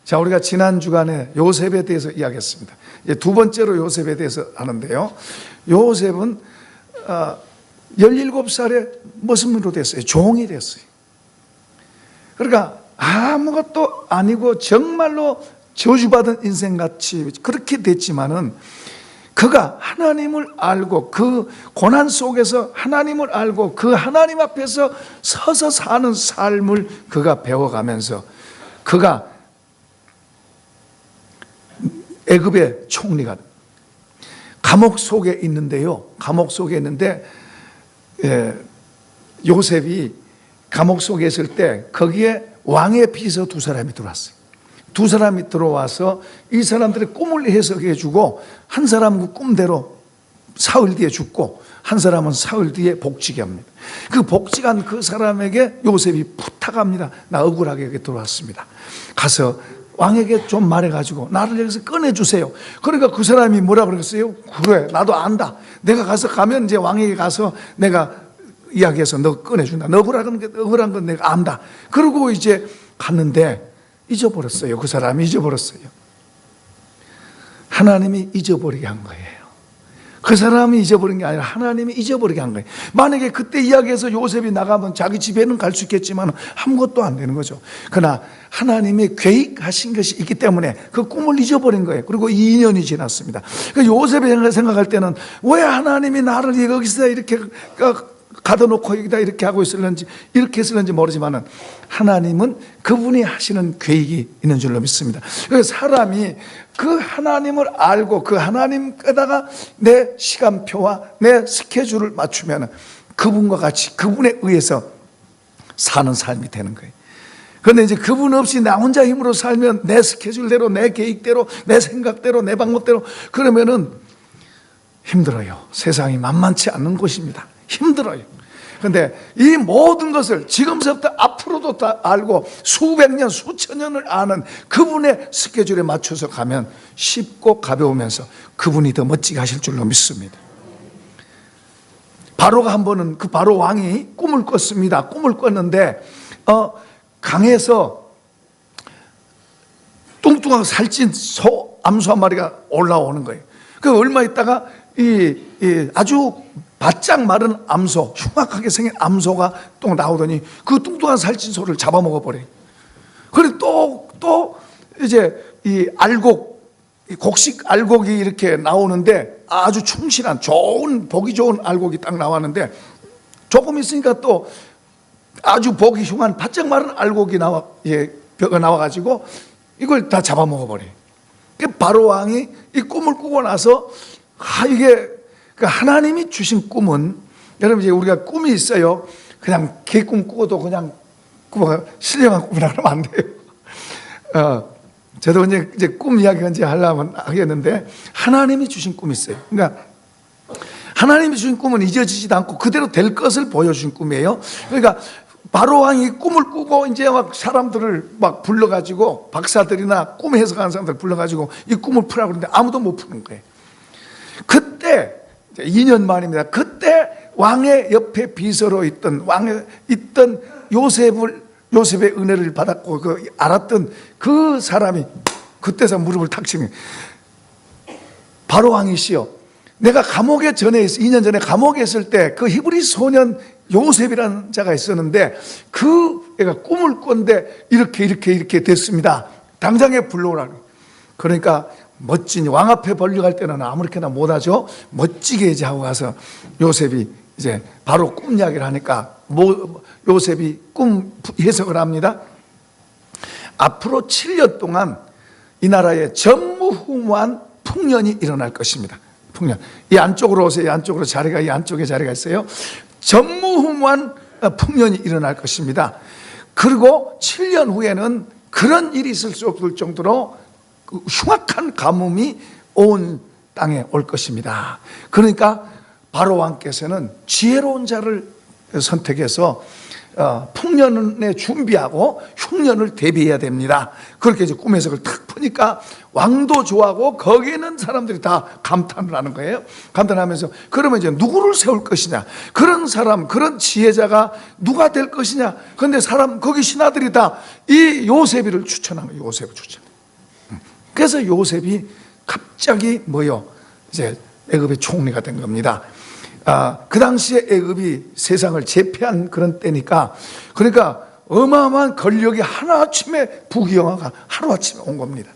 자, 우리가 지난 주간에 요셉에 대해서 이야기했습니다. 이제 두 번째로 요셉에 대해서 하는데요. 요셉은 17살에 머슴으로 됐어요. 종이 됐어요. 그러니까 아무것도 아니고 정말로 저주받은 인생같이 그렇게 됐지만은 그가 하나님을 알고 그 고난 속에서 하나님을 알고 그 하나님 앞에서 서서 사는 삶을 그가 배워가면서 그가 애굽의 총리가 감옥 속에 있는데요. 감옥 속에 있는데 요셉이 감옥 속에 있을 때 거기에 왕의 비서 두 사람이 들어왔어요. 두 사람이 들어와서 이 사람들의 꿈을 해석해 주고 한 사람은 꿈대로 사흘 뒤에 죽고 한 사람은 사흘 뒤에 복직이 합니다. 그 복직한 그 사람에게 요셉이 부탁합니다. 나 억울하게 여기 들어왔습니다. 가서 왕에게 좀 말해가지고 나를 여기서 꺼내주세요. 그러니까 그 사람이 뭐라 그랬어요? 그래, 나도 안다. 내가 가면 이제 왕에게 가서 내가 이야기해서 너 꺼내준다. 너 억울한 건 내가 안다. 그러고 이제 갔는데 잊어버렸어요. 그 사람이 잊어버렸어요. 하나님이 잊어버리게 한 거예요. 그 사람이 잊어버린 게 아니라 하나님이 잊어버리게 한 거예요. 만약에 그때 이야기해서 요셉이 나가면 자기 집에는 갈 수 있겠지만 아무것도 안 되는 거죠. 그러나 하나님이 계획하신 것이 있기 때문에 그 꿈을 잊어버린 거예요. 그리고 2년이 지났습니다. 요셉이 생각할 때는 왜 하나님이 나를 여기서 이렇게 가둬놓고 여기다 이렇게 하고 있을는지 이렇게 했을는지 모르지만은 하나님은 그분이 하시는 계획이 있는 줄로 믿습니다. 그래서 사람이 그 하나님을 알고 그 하나님께다가 내 시간표와 내 스케줄을 맞추면 그분과 같이 그분에 의해서 사는 삶이 되는 거예요. 그런데 이제 그분 없이 나 혼자 힘으로 살면 내 스케줄대로 내 계획대로 내 생각대로 내 방법대로 그러면은 힘들어요. 세상이 만만치 않은 곳입니다. 힘들어요. 그런데 이 모든 것을 지금서부터 앞으로도 다 알고 수백 년 수천 년을 아는 그분의 스케줄에 맞춰서 가면 쉽고 가벼우면서 그분이 더 멋지게 하실 줄로 믿습니다. 바로가 한 번은 그 바로 왕이 꿈을 꿨습니다. 꿈을 꿨는데 강에서 뚱뚱하고 살찐 암소 한 마리가 올라오는 거예요. 그 얼마 있다가 아주 바짝 마른 암소, 흉악하게 생긴 암소가 또 나오더니 그 뚱뚱한 살찐 소를 잡아먹어 버려요. 그리고 또 이제 이 곡식 알곡이 이렇게 나오는데 아주 충실한 보기 좋은 알곡이 딱 나왔는데 조금 있으니까 또 아주 보기 흉한 바짝 마른 알곡이 벼가 나와가지고 이걸 다 잡아먹어 버려요. 바로 왕이 이 꿈을 꾸고 나서 이게 하나님이 주신 꿈은 여러분 이제 우리가 꿈이 있어요. 그냥 개꿈 꾸고도 그냥 신령한 꿈이라 그러면 안 돼요. 저도 이제 꿈 이야기 언제 하려면 하겠는데 하나님이 주신 꿈이 있어요. 그러니까 하나님이 주신 꿈은 잊어지지도 않고 그대로 될 것을 보여주신 꿈이에요. 그러니까 바로 왕이 꿈을 꾸고 이제 막 사람들을 막 불러가지고 박사들이나 꿈 해석하는 사람들 불러가지고 이 꿈을 풀라고 그러는데 아무도 못 푸는 거예요. 그때 2년 만입니다. 그때 왕의 옆에 비서로 있던 요셉의 은혜를 받았고 알았던 그 사람이 그때서 무릎을 탁 치면 바로 왕이시여, 내가 감옥에 2년 전에 감옥에 있을 때 그 히브리 소년 요셉이라는 자가 있었는데 그 애가 꿈을 꿨는데 이렇게 됐습니다. 당장에 불러오라고. 그러니까 멋진 왕 앞에 벌려갈 때는 아무렇게나 못하죠. 멋지게 이제 하고 가서 요셉이 이제 바로 꿈 이야기를 하니까 요셉이 꿈 해석을 합니다. 앞으로 7년 동안 이 나라에 전무후무한 풍년이 일어날 것입니다. 풍년. 이 안쪽으로 오세요. 이 안쪽으로 이 안쪽에 자리가 있어요. 전무후무한 풍년이 일어날 것입니다. 그리고 7년 후에는 그런 일이 있을 수 없을 정도로 흉악한 가뭄이 온 땅에 올 것입니다. 그러니까 바로 왕께서는 지혜로운 자를 선택해서 풍년에 준비하고 흉년을 대비해야 됩니다. 그렇게 이제 꿈 해석을 탁 푸니까 왕도 좋아하고 거기에 있는 사람들이 다 감탄을 하는 거예요. 감탄하면서 그러면 이제 누구를 세울 것이냐, 그런 사람, 그런 지혜자가 누가 될 것이냐. 그런데 거기 신하들이 다 이 요셉이를 추천하는 거예요. 요셉을 추천. 그래서 요셉이 갑자기 이제 애굽의 총리가 된 겁니다. 그 당시에 애굽이 세상을 제패한 그런 때니까, 그러니까 어마어마한 권력이 하루아침에 부귀영화가 하루아침에 온 겁니다.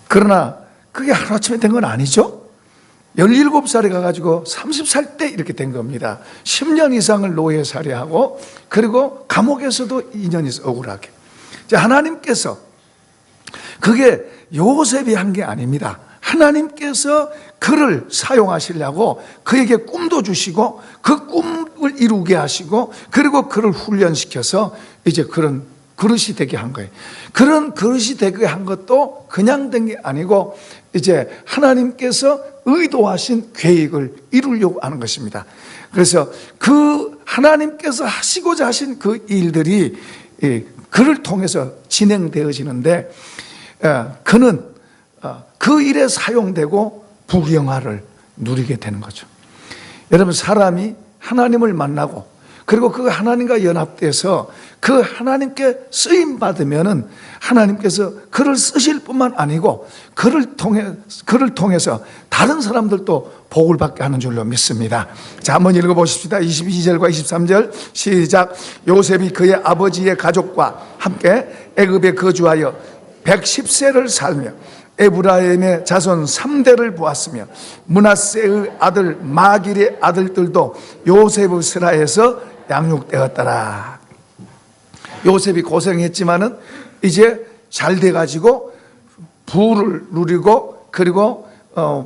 그러나 그게 하루아침에 된 건 아니죠. 17살에 가가지고 30살 때 이렇게 된 겁니다. 10년 이상을 노예 살해하고, 그리고 감옥에서도 2년이 억울하게. 하나님께서, 그게 요셉이 한 게 아닙니다. 하나님께서 그를 사용하시려고 그에게 꿈도 주시고 그 꿈을 이루게 하시고, 그리고 그를 훈련시켜서 이제 그런 그릇이 되게 한 거예요. 그런 그릇이 되게 한 것도 그냥 된 게 아니고, 이제 하나님께서 의도하신 계획을 이루려고 하는 것입니다. 그래서 그 하나님께서 하시고자 하신 그 일들이 그를 통해서 진행되어지는데, 그는 그 일에 사용되고 부귀영화를 누리게 되는 거죠. 여러분, 사람이 하나님을 만나고, 그리고 그 하나님과 연합돼서 그 하나님께 쓰임 받으면은 하나님께서 그를 쓰실 뿐만 아니고 그를 통해서 다른 사람들도 복을 받게 하는 줄로 믿습니다. 자, 한번 읽어보십시다. 22절과 23절 시작. 요셉이 그의 아버지의 가족과 함께 애굽에 거주하여 110세를 살며 에브라임의 자손 3대를 보았으며, 므낫세의 아들 마길의 아들들도 요셉의 스라에서 양육되었더라. 요셉이 고생했지만은 이제 잘 돼가지고 부를 누리고, 그리고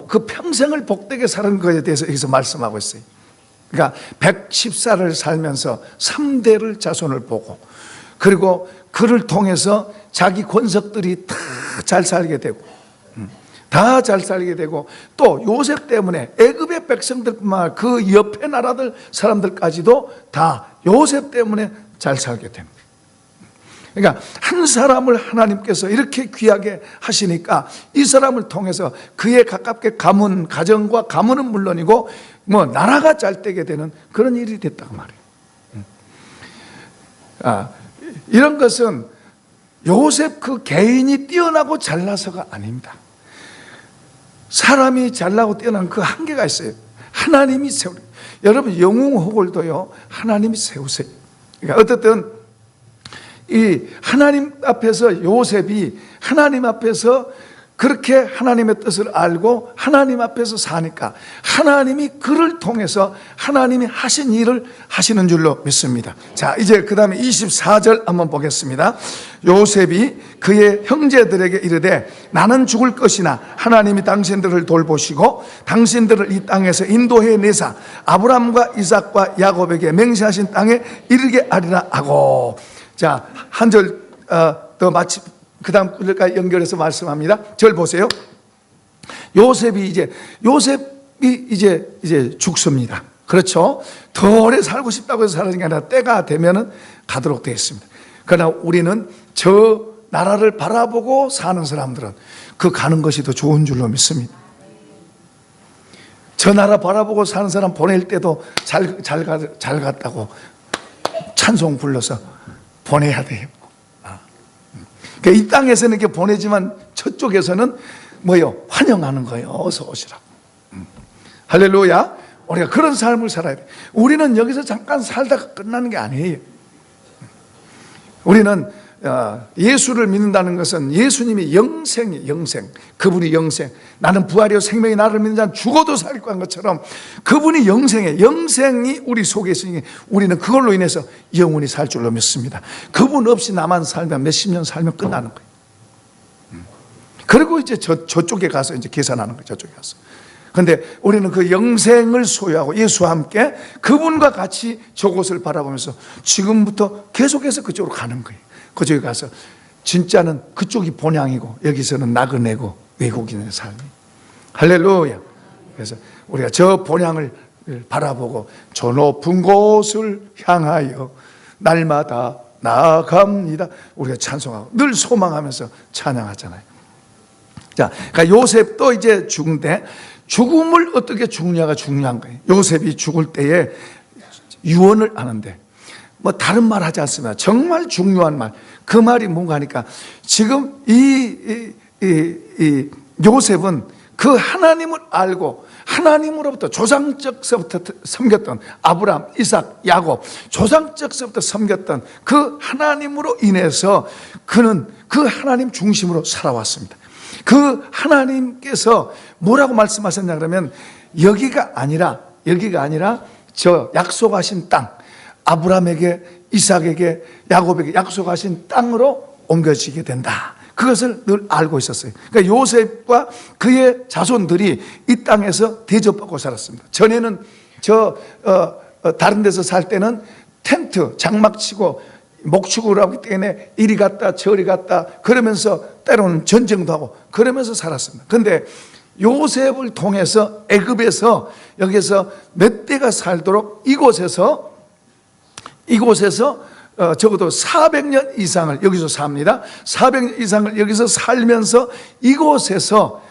그 평생을 복되게 사는 것에 대해서 여기서 말씀하고 있어요. 그러니까 110살을 살면서 3대를 자손을 보고, 그리고 그를 통해서 자기 권속들이 다 잘 살게 되고, 다 잘 살게 되고, 또 요셉 때문에 애굽의 백성들뿐만 아니라 그 옆에 나라들 사람들까지도 다 요셉 때문에 잘 살게 됩니다. 그러니까 한 사람을 하나님께서 이렇게 귀하게 하시니까 이 사람을 통해서 그에 가깝게 가문, 가정과 가문은 물론이고 나라가 잘 되게 되는 그런 일이 됐다고 말이에요. 이런 것은 요셉 그 개인이 뛰어나고 잘나서가 아닙니다. 사람이 잘나고 뛰어난 그 한계가 있어요. 하나님이 세우는. 여러분, 영웅호골도요 하나님이 세우세요. 그러니까 어쨌든 이 하나님 앞에서 요셉이 하나님 앞에서 그렇게 하나님의 뜻을 알고 하나님 앞에서 사니까 하나님이 그를 통해서 하나님이 하신 일을 하시는 줄로 믿습니다. 자, 이제 그 다음에 24절 한번 보겠습니다. 요셉이 그의 형제들에게 이르되 나는 죽을 것이나 하나님이 당신들을 돌보시고 당신들을 이 땅에서 인도해 내사 아브람과 이삭과 야곱에게 맹세하신 땅에 이르게 하리라 하고, 자, 한 절 더 마치 그 다음 구절까지 연결해서 말씀합니다. 절 보세요. 요셉이 이제 죽습니다. 그렇죠? 더 오래 살고 싶다고 해서 사는 게 아니라 때가 되면은 가도록 되어 있습니다. 그러나 우리는 저 나라를 바라보고 사는 사람들은 그 가는 것이 더 좋은 줄로 믿습니다. 저 나라 바라보고 사는 사람 보낼 때도 잘 갔다고 찬송 불러서 보내야 돼요. 이 땅에서는 이렇게 보내지만 저쪽에서는 환영하는 거예요. 어서 오시라고. 할렐루야. 우리가 그런 삶을 살아야 돼. 우리는 여기서 잠깐 살다가 끝나는 게 아니에요. 우리는 예수를 믿는다는 것은 예수님이 영생이 영생, 그분이 영생, 나는 부활이요 생명이 나를 믿는 자는 죽어도 살 거한 것처럼 그분이 영생에, 영생이 우리 속에 있으니 우리는 그걸로 인해서 영원히 살 줄로 믿습니다. 그분 없이 나만 살면 몇십 년 살면 끝나는 거예요. 그리고 이제 저쪽에 가서 이제 계산하는 거예요. 저쪽에 가서. 그런데 우리는 그 영생을 소유하고 예수와 함께 그분과 같이 저곳을 바라보면서 지금부터 계속해서 그쪽으로 가는 거예요. 그쪽에 가서 진짜는 그쪽이 본향이고 여기서는 나그네고 외국인의 삶이. 할렐루야. 그래서 우리가 저 본향을 바라보고 저 높은 곳을 향하여 날마다 나아갑니다. 우리가 찬송하고 늘 소망하면서 찬양하잖아요. 자, 그러니까 요셉도 이제 죽는데 죽음을 어떻게 죽느냐가 중요한 거예요. 요셉이 죽을 때에 유언을 하는데 뭐 다른 말 하지 않습니다. 정말 중요한 말. 그 말이 뭔가 하니까 지금 이 요셉은 그 하나님을 알고 하나님으로부터 조상적서부터 섬겼던 아브라함, 이삭, 야곱, 조상적서부터 섬겼던 그 하나님으로 인해서 그는 그 하나님 중심으로 살아왔습니다. 그 하나님께서 뭐라고 말씀하셨냐 그러면 여기가 아니라 저 약속하신 땅, 아브라함에게, 이삭에게, 야곱에게 약속하신 땅으로 옮겨지게 된다. 그것을 늘 알고 있었어요. 그러니까 요셉과 그의 자손들이 이 땅에서 대접받고 살았습니다. 전에는 다른 데서 살 때는 텐트, 장막 치고 목축을 하기 때문에 이리 갔다 저리 갔다 그러면서 때로는 전쟁도 하고 그러면서 살았습니다. 그런데 요셉을 통해서 애굽에서 여기서 몇 대가 살도록 이곳에서 적어도 400년 이상을 여기서 삽니다. 400년 이상을 여기서 살면서 이곳에서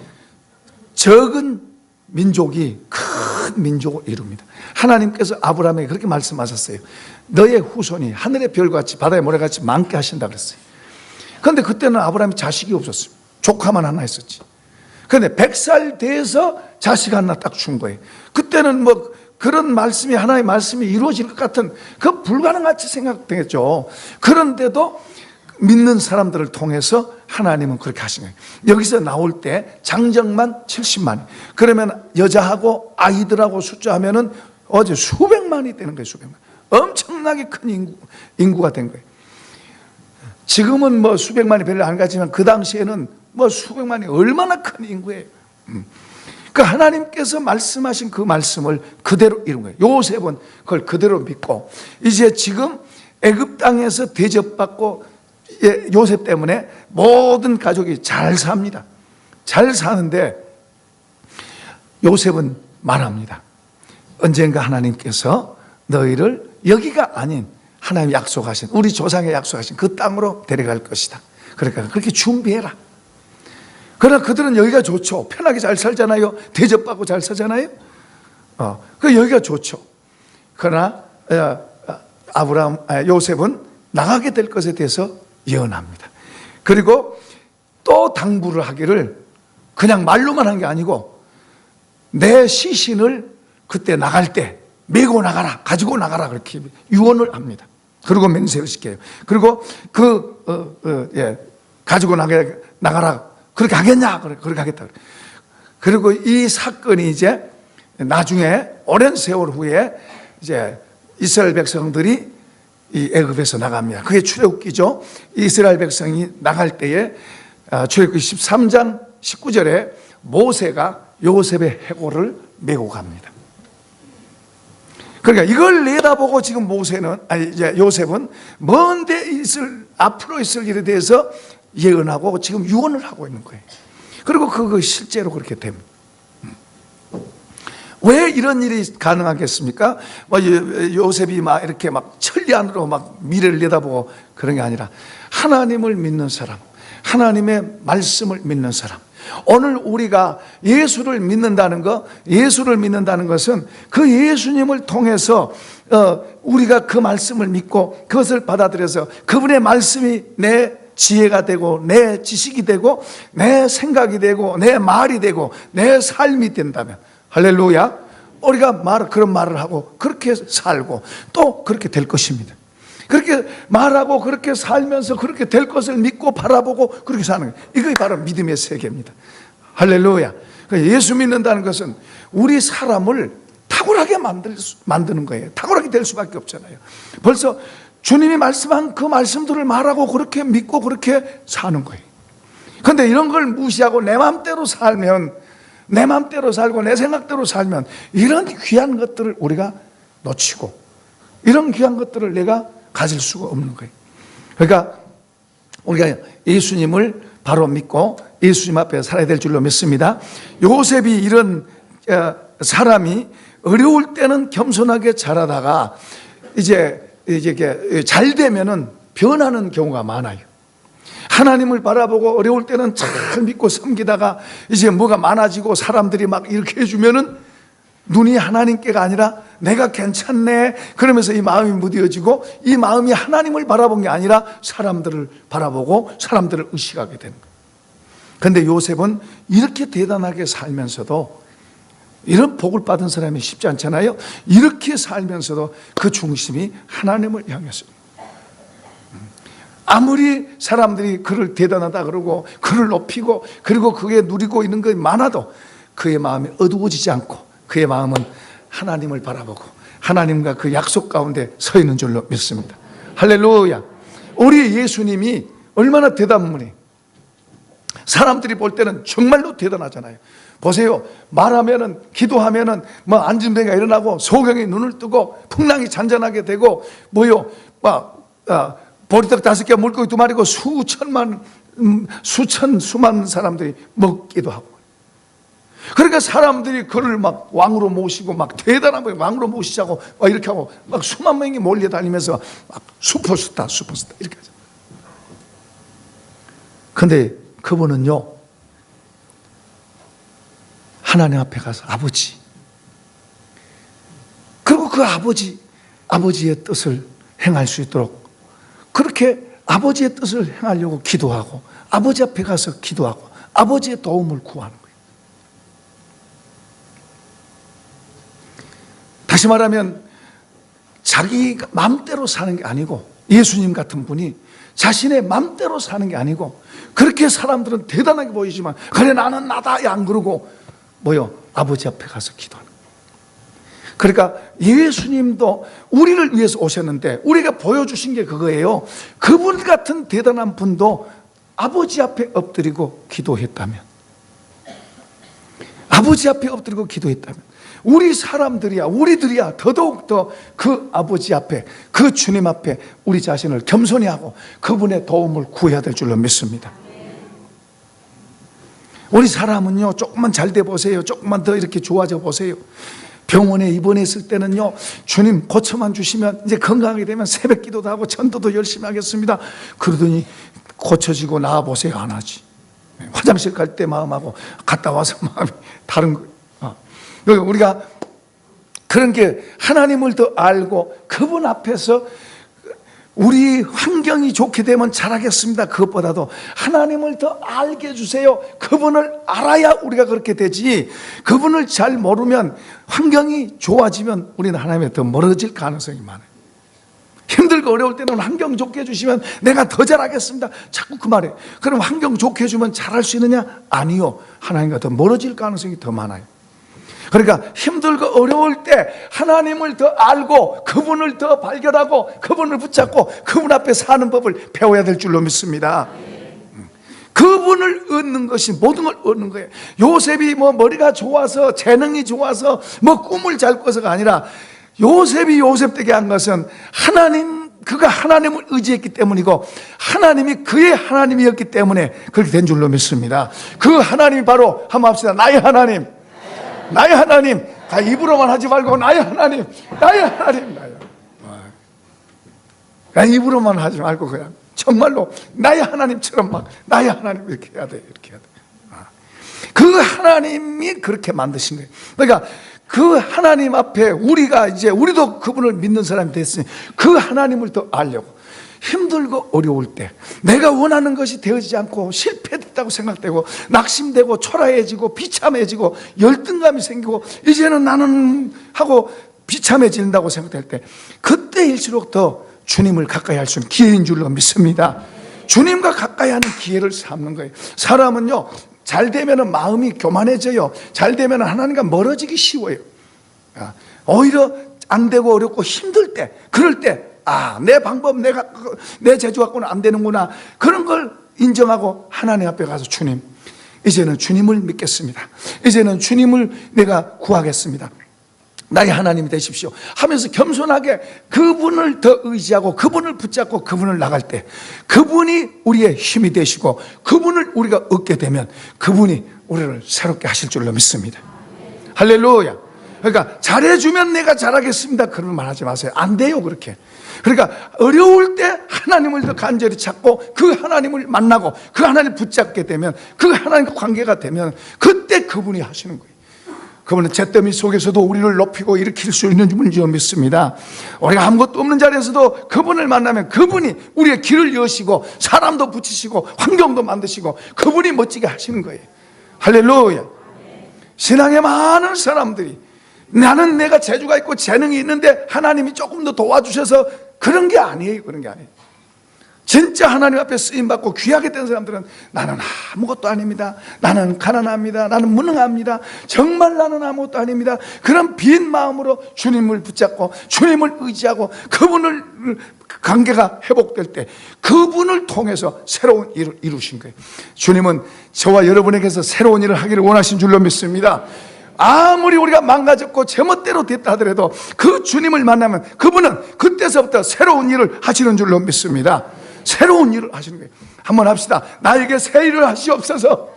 적은 민족이 큰 민족을 이룹니다. 하나님께서 아브라함에게 그렇게 말씀하셨어요. 너의 후손이 하늘의 별같이 바다의 모래같이 많게 하신다 그랬어요. 그런데 그때는 아브라함이 자식이 없었어요. 조카만 하나 있었지. 그런데 100살 돼서 자식 하나 딱 준 거예요. 그때는 뭐 그런 말씀이 하나의 말씀이 이루어질 것 같은 그 불가능같이 생각되겠죠. 그런데도 믿는 사람들을 통해서 하나님은 그렇게 하신 거예요. 여기서 나올 때 장정만 70만. 그러면 여자하고 아이들하고 숫자하면은 어제 수백만이 되는 거예요. 수백만. 엄청나게 큰 인구가 된 거예요. 지금은 뭐 수백만이 별로 안 가지만 그 당시에는 뭐 수백만이 얼마나 큰 인구예요. 그 하나님께서 말씀하신 그 말씀을 그대로 이룬 거예요. 요셉은 그걸 그대로 믿고 이제 지금 애굽 땅에서 대접받고 요셉 때문에 모든 가족이 잘 삽니다. 잘 사는데 요셉은 말합니다. 언젠가 하나님께서 너희를 여기가 아닌 하나님 약속하신 우리 조상의 약속하신 그 땅으로 데려갈 것이다. 그러니까 그렇게 준비해라. 그러나 그들은 여기가 좋죠. 편하게 잘 살잖아요. 대접받고 잘 살잖아요. 그 여기가 좋죠. 그러나 요셉은 나가게 될 것에 대해서 예언합니다. 그리고 또 당부를 하기를 그냥 말로만 한 게 아니고 내 시신을 그때 나갈 때 메고 나가라, 가지고 나가라 그렇게 유언을 합니다. 그리고 맹세를 시켜요. 그리고 가지고 나가라. 그렇게 하겠냐? 그렇게 하겠다. 그리고 이 사건이 이제 나중에 오랜 세월 후에 이제 이스라엘 백성들이 이 애굽에서 나갑니다. 그게 출애굽기죠. 이스라엘 백성이 나갈 때에 출애굽기 13장 19절에 모세가 요셉의 해골을 메고 갑니다. 그러니까 이걸 내다보고 지금 요셉은 먼데 앞으로 있을 일에 대해서 예언하고 지금 유언을 하고 있는 거예요. 그리고 그거 실제로 그렇게 됩니다. 왜 이런 일이 가능하겠습니까? 요셉이 막 이렇게 막 천리안으로 막 미래를 내다보고 그런 게 아니라 하나님을 믿는 사람, 하나님의 말씀을 믿는 사람. 오늘 우리가 예수를 믿는다는 것은 그 예수님을 통해서 우리가 그 말씀을 믿고 그것을 받아들여서 그분의 말씀이 내 지혜가 되고 내 지식이 되고 내 생각이 되고 내 말이 되고 내 삶이 된다면 할렐루야. 우리가 그런 말을 하고 그렇게 살고 또 그렇게 될 것입니다. 그렇게 말하고 그렇게 살면서 그렇게 될 것을 믿고 바라보고 그렇게 사는 거예요. 이게 바로 믿음의 세계입니다. 할렐루야. 예수 믿는다는 것은 우리 사람을 탁월하게 만드는 거예요. 탁월하게 될 수밖에 없잖아요. 벌써 주님이 말씀한 그 말씀들을 말하고 그렇게 믿고 그렇게 사는 거예요. 그런데 이런 걸 무시하고 내 마음대로 살면, 내 마음대로 살고 내 생각대로 살면 이런 귀한 것들을 우리가 놓치고 이런 귀한 것들을 내가 가질 수가 없는 거예요. 그러니까 우리가 예수님을 바로 믿고 예수님 앞에 살아야 될 줄로 믿습니다. 요셉이 이런 사람이 어려울 때는 겸손하게 자라다가 이제 잘 되면은 변하는 경우가 많아요. 하나님을 바라보고 어려울 때는 잘 믿고 섬기다가 이제 뭐가 많아지고 사람들이 막 이렇게 해주면은 눈이 하나님께가 아니라 내가 괜찮네 그러면서 이 마음이 무뎌지고 이 마음이 하나님을 바라본 게 아니라 사람들을 바라보고 사람들을 의식하게 되는 거예요. 그런데 요셉은 이렇게 대단하게 살면서도, 이런 복을 받은 사람이 쉽지 않잖아요. 이렇게 살면서도 그 중심이 하나님을 향했습니다. 아무리 사람들이 그를 대단하다 그러고 그를 높이고 그리고 그게 누리고 있는 것이 많아도 그의 마음이 어두워지지 않고 그의 마음은 하나님을 바라보고 하나님과 그 약속 가운데 서 있는 줄로 믿습니다. 할렐루야. 우리 예수님이 얼마나 대단한 분이, 사람들이 볼 때는 정말로 대단하잖아요. 보세요. 말하면은, 기도하면은 뭐 안진뱅이가 일어나고 소경이 눈을 뜨고 풍랑이 잔잔하게 되고 뭐요, 보리떡 5개 물고기 2마리고 수만 사람들이 먹기도 하고. 그러니까 사람들이 그를 막 왕으로 모시고 막 대단한 분 왕으로 모시자고 막 이렇게 하고 막 수만 명이 몰려다니면서 막 슈퍼스타 이렇게 하죠. 근데 그분은요, 하나님 앞에 가서 아버지, 그리고 그 아버지의 뜻을 행할 수 있도록 그렇게 아버지의 뜻을 행하려고 기도하고 아버지 앞에 가서 기도하고 아버지의 도움을 구하는 거예요. 다시 말하면 자기 마음대로 사는 게 아니고, 예수님 같은 분이 자신의 마음대로 사는 게 아니고, 그렇게 사람들은 대단하게 보이지만 그래 나는 나다 안 그러고 뭐요, 아버지 앞에 가서 기도하는 거예요. 그러니까 예수님도 우리를 위해서 오셨는데 우리가 보여주신 게 그거예요. 그분 같은 대단한 분도 아버지 앞에 엎드리고 기도했다면, 아버지 앞에 엎드리고 기도했다면 우리 사람들이야, 우리들이야 더더욱더 그 아버지 앞에, 그 주님 앞에 우리 자신을 겸손히 하고 그분의 도움을 구해야 될 줄로 믿습니다. 우리 사람은요, 조금만 잘 돼 보세요. 조금만 더 이렇게 좋아져 보세요. 병원에 입원했을 때는요, 주님 고쳐만 주시면 이제 건강하게 되면 새벽 기도도 하고 전도도 열심히 하겠습니다. 그러더니 고쳐지고 나와 보세요, 안 하지. 화장실 갈 때 마음하고 갔다 와서 마음이 다른 거예요. 우리가 그런 게 하나님을 더 알고 그분 앞에서 우리 환경이 좋게 되면 잘하겠습니다. 그것보다도 하나님을 더 알게 해주세요. 그분을 알아야 우리가 그렇게 되지, 그분을 잘 모르면 환경이 좋아지면 우리는 하나님에 더 멀어질 가능성이 많아요. 힘들고 어려울 때는 환경 좋게 해주시면 내가 더 잘하겠습니다. 자꾸 그 말에. 그럼 환경 좋게 해주면 잘할 수 있느냐? 아니요. 하나님과 더 멀어질 가능성이 더 많아요. 그러니까 힘들고 어려울 때 하나님을 더 알고 그분을 더 발견하고 그분을 붙잡고 그분 앞에 사는 법을 배워야 될 줄로 믿습니다. 그분을 얻는 것이 모든 걸 얻는 거예요. 요셉이 뭐 머리가 좋아서 재능이 좋아서 뭐 꿈을 잘 꿔서가 아니라 요셉이 요셉되게 한 것은 그가 하나님을 의지했기 때문이고 하나님이 그의 하나님이었기 때문에 그렇게 된 줄로 믿습니다. 그 하나님이 바로 한번 합시다. 나의 하나님, 나의 하나님. 다 입으로만 하지 말고 나의 하나님, 나의 하나님, 나의 입으로만 하지 말고 그냥 정말로 나의 하나님처럼 막 나의 하나님 이렇게 해야 돼, 이렇게 해야 돼. 그 하나님이 그렇게 만드신 거예요. 그러니까 그 하나님 앞에 우리도 그분을 믿는 사람이 됐으니 그 하나님을 더 알려고, 힘들고 어려울 때 내가 원하는 것이 되어지지 않고 실패됐다고 생각되고 낙심되고 초라해지고 비참해지고 열등감이 생기고 이제는 나는 하고 비참해진다고 생각될 때, 그때일수록 더 주님을 가까이 할 수 있는 기회인 줄로 믿습니다. 주님과 가까이 하는 기회를 삼는 거예요. 사람은요, 잘 되면 마음이 교만해져요. 잘 되면 하나님과 멀어지기 쉬워요. 오히려 안 되고 어렵고 힘들 때, 그럴 때 내 방법, 내 재주 갖고는 안 되는구나. 그런 걸 인정하고 하나님 앞에 가서 주님, 이제는 주님을 믿겠습니다. 이제는 주님을 내가 구하겠습니다. 나의 하나님이 되십시오 하면서 겸손하게 그분을 더 의지하고 그분을 붙잡고 그분을 나갈 때 그분이 우리의 힘이 되시고 그분을 우리가 얻게 되면 그분이 우리를 새롭게 하실 줄로 믿습니다. 할렐루야. 그러니까 잘해주면 내가 잘하겠습니다 그런 말 하지 마세요. 안 돼요, 그렇게. 그러니까 어려울 때 하나님을 더 간절히 찾고 그 하나님을 만나고 그 하나님을 붙잡게 되면, 그 하나님과 관계가 되면 그때 그분이 하시는 거예요. 그분은 잿더미 속에서도 우리를 높이고 일으킬 수 있는 분인 줄 믿습니다. 우리가 아무것도 없는 자리에서도 그분을 만나면 그분이 우리의 길을 여시고 사람도 붙이시고 환경도 만드시고 그분이 멋지게 하시는 거예요. 할렐루야. 신앙의 많은 사람들이 나는 내가 재주가 있고 재능이 있는데 하나님이 조금 더 도와주셔서 그런 게 아니에요. 그런 게 아니에요. 진짜 하나님 앞에 쓰임받고 귀하게 된 사람들은 나는 아무것도 아닙니다. 나는 가난합니다. 나는 무능합니다. 정말 나는 아무것도 아닙니다. 그런 빈 마음으로 주님을 붙잡고 주님을 의지하고 그분을 관계가 회복될 때 그분을 통해서 새로운 일을 이루신 거예요. 주님은 저와 여러분에게서 새로운 일을 하기를 원하신 줄로 믿습니다. 아무리 우리가 망가졌고 제멋대로 됐다 하더라도 그 주님을 만나면 그분은 그때서부터 새로운 일을 하시는 줄로 믿습니다. 새로운 일을 하시는 거예요. 한번 합시다. 나에게 새 일을 하시옵소서.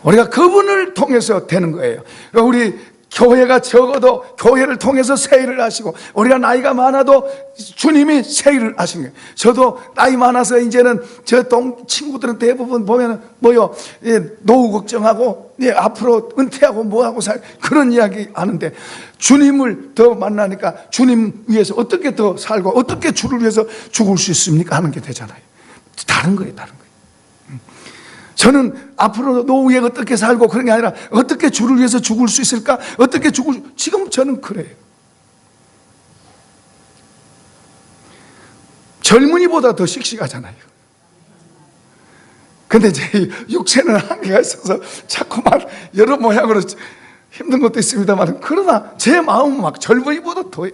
우리가 그분을 통해서 되는 거예요. 우리 교회가 적어도 교회를 통해서 새 일을 하시고 우리가 나이가 많아도 주님이 새 일을 하시는 거예요. 저도 나이 많아서 이제는 저 친구들은 대부분 보면 뭐요, 노후 걱정하고 앞으로 은퇴하고 뭐하고 살 그런 이야기 하는데 주님을 더 만나니까 주님 위해서 어떻게 더 살고 어떻게 주를 위해서 죽을 수 있습니까 하는 게 되잖아요. 다른 거예요. 다른 거예요. 저는 앞으로 노후에 어떻게 살고 그런 게 아니라 어떻게 주를 위해서 죽을 수 있을까? 어떻게 지금 저는 그래요. 젊은이보다 더 씩씩하잖아요. 근데 제 육체는 한계가 있어서 자꾸만 여러 모양으로 힘든 것도 있습니다만 그러나 제 마음은 막 젊은이보다 더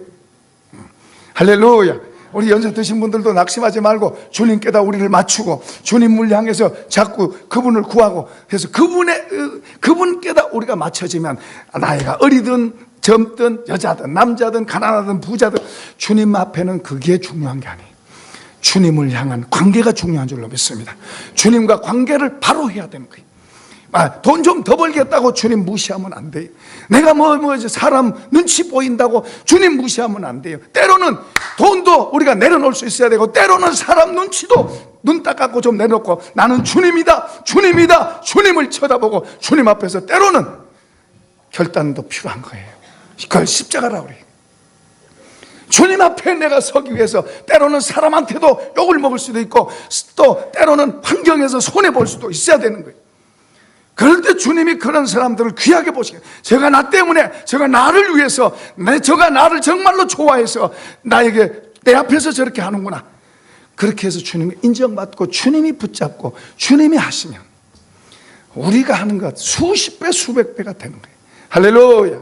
할렐루야. 우리 연세 드신 분들도 낙심하지 말고 주님께다 우리를 맞추고 주님을 향해서 자꾸 그분을 구하고 해서 그분께다 우리가 맞춰지면 나이가 어리든 젊든 여자든 남자든 가난하든 부자든 주님 앞에는 그게 중요한 게 아니에요. 주님을 향한 관계가 중요한 줄로 믿습니다. 주님과 관계를 바로 해야 되는 거예요. 돈 좀 더 벌겠다고 주님 무시하면 안 돼요. 내가 사람 눈치 보인다고 주님 무시하면 안 돼요. 때로는 돈도 우리가 내려놓을 수 있어야 되고 때로는 사람 눈치도 눈 딱 감고 좀 내놓고 나는 주님이다 주님이다 주님을 쳐다보고 주님 앞에서 때로는 결단도 필요한 거예요. 그걸 십자가라고 그래요. 주님 앞에 내가 서기 위해서 때로는 사람한테도 욕을 먹을 수도 있고 또 때로는 환경에서 손해볼 수도 있어야 되는 거예요. 그럴 때 주님이 그런 사람들을 귀하게 보시게, 제가 나 때문에, 제가 나를 위해서, 제가 나를 정말로 좋아해서 나에게 내 앞에서 저렇게 하는구나. 그렇게 해서 주님이 인정받고 주님이 붙잡고 주님이 하시면 우리가 하는 것 수십 배 수백 배가 되는 거예요. 할렐루야.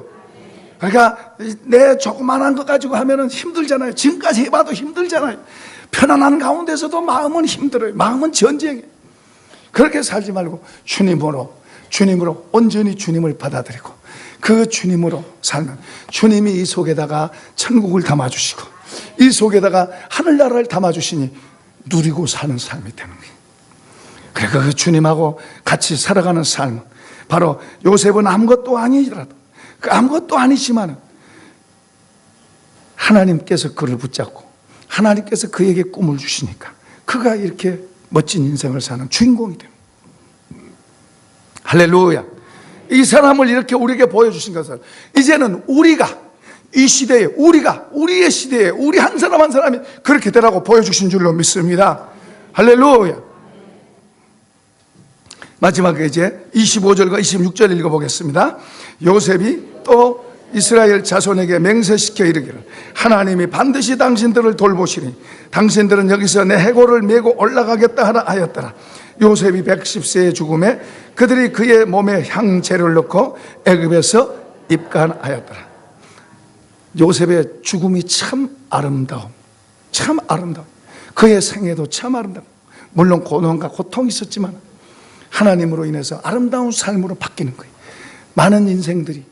그러니까 내 조그만한 것 가지고 하면은 힘들잖아요. 지금까지 해봐도 힘들잖아요. 편안한 가운데서도 마음은 힘들어요. 마음은 전쟁이에요. 그렇게 살지 말고 주님으로 온전히 주님을 받아들이고 그 주님으로 살면 주님이 이 속에다가 천국을 담아주시고 이 속에다가 하늘나라를 담아주시니 누리고 사는 삶이 되는 거예요. 그러니까 그 주님하고 같이 살아가는 삶은 바로 요셉은 아무것도 아니더라도 그 아무것도 아니지만 하나님께서 그를 붙잡고 하나님께서 그에게 꿈을 주시니까 그가 이렇게 멋진 인생을 사는 주인공이 됩니다. 할렐루야. 이 사람을 이렇게 우리에게 보여주신 것을 이제는 우리가 이 시대에 우리의 시대에 우리 한 사람 한 사람이 그렇게 되라고 보여주신 줄로 믿습니다. 할렐루야. 마지막에 이제 25절과 26절 읽어보겠습니다. 요셉이 또 이스라엘 자손에게 맹세시켜 이르기를 하나님이 반드시 당신들을 돌보시니 당신들은 여기서 내 해골을 메고 올라가겠다 하라 하였더라. 요셉이 110세에 죽음에 그들이 그의 몸에 향재료를 넣고 애굽에서 입간하였더라. 요셉의 죽음이 참 아름다움. 그의 생애도 참 아름다움. 물론 고난과 고통이 있었지만 하나님으로 인해서 아름다운 삶으로 바뀌는 거예요. 많은 인생들이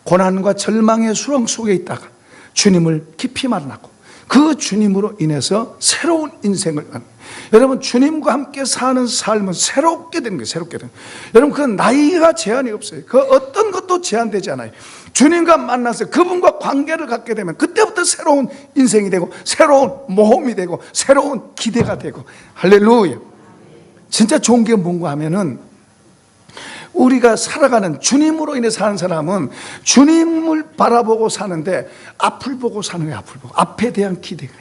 고난과 절망의 수렁 속에 있다가 주님을 깊이 만나고 그 주님으로 인해서 새로운 인생을 여러분 주님과 함께 사는 삶은 새롭게 되는 거예요. 새롭게 되는 거예요. 여러분 그 나이가 제한이 없어요. 그 어떤 것도 제한되지 않아요. 주님과 만나서 그분과 관계를 갖게 되면 그때부터 새로운 인생이 되고 새로운 모험이 되고 새로운 기대가 되고 할렐루야. 진짜 좋은 게 뭔가 하면은 우리가 살아가는 주님으로 인해 사는 사람은 주님을 바라보고 사는데 앞을 보고 사는 거예요. 앞을 보고 앞에 대한 기대가.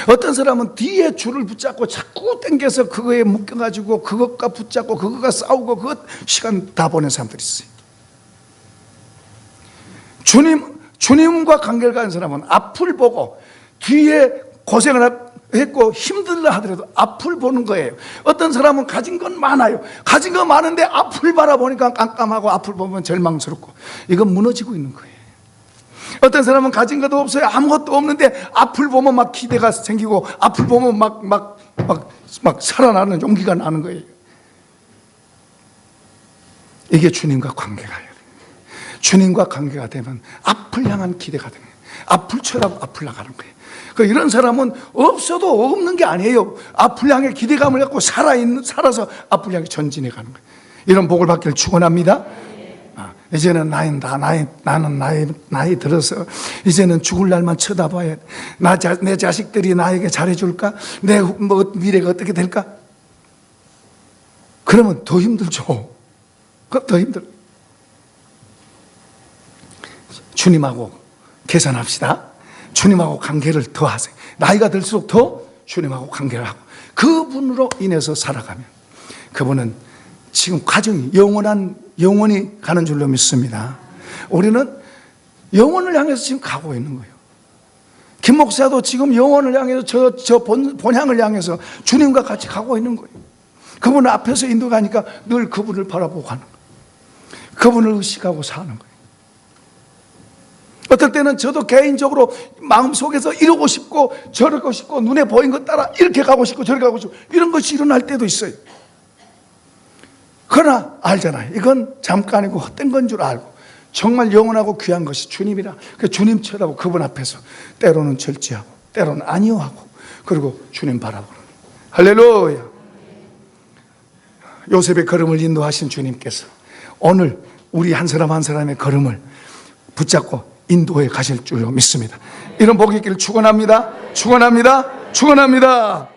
어떤 사람은 뒤에 줄을 붙잡고 자꾸 당겨서 그거에 묶여가지고 그것과 붙잡고 그것과 싸우고 그것 시간 다 보낸 사람들이 있어요. 주님과 관계를 가진 사람은 앞을 보고 뒤에 고생을 했고 힘들다 하더라도 앞을 보는 거예요. 어떤 사람은 가진 건 많아요. 가진 건 많은데 앞을 바라보니까 깜깜하고 앞을 보면 절망스럽고 이건 무너지고 있는 거예요. 어떤 사람은 가진 것도 없어요. 아무것도 없는데 앞을 보면 막 기대가 생기고 앞을 보면 막 살아나는 용기가 나는 거예요. 이게 주님과 관계가 돼요. 주님과 관계가 되면 앞을 향한 기대가 되는 거예요. 앞을 쳐다보고 앞을 나가는 거예요. 이런 사람은 없어도 없는 게 아니에요. 앞을 향해 기대감을 갖고 살아서 앞을 향해 전진해 가는 거예요. 이런 복을 받기를 축원합니다. 이제는 나는 나이 들어서 이제는 죽을 날만 쳐다봐야 내 자식들이 나에게 잘해줄까? 내 미래가 어떻게 될까? 그러면 더 힘들죠. 더 힘들어. 주님하고 계산합시다. 주님하고 관계를 더 하세요. 나이가 들수록 더 주님하고 관계를 하고 그분으로 인해서 살아가면 그분은 지금 과정이 영원히 가는 줄로 믿습니다. 우리는 영원을 향해서 지금 가고 있는 거예요. 김 목사도 지금 영원을 향해서 저 본향을 향해서 주님과 같이 가고 있는 거예요. 그분 앞에서 인도가니까 늘 그분을 바라보고 가는 거예요. 그분을 의식하고 사는 거예요. 어떨 때는 저도 개인적으로 마음속에서 이러고 싶고 저러고 싶고 눈에 보인 것 따라 이렇게 가고 싶고 저렇게 가고 싶고 이런 것이 일어날 때도 있어요. 그러나 알잖아요. 이건 잠깐이고 헛된 건 줄 알고 정말 영원하고 귀한 것이 주님이라. 주님 쳐다보고 그분 앞에서 때로는 절제하고 때로는 아니요하고 그리고 주님 바라보는 거예요. 할렐루야. 요셉의 걸음을 인도하신 주님께서 오늘 우리 한 사람 한 사람의 걸음을 붙잡고 인도해 가실 줄로 믿습니다. 이런 복이 있기를 축원합니다. 축원합니다. 축원합니다.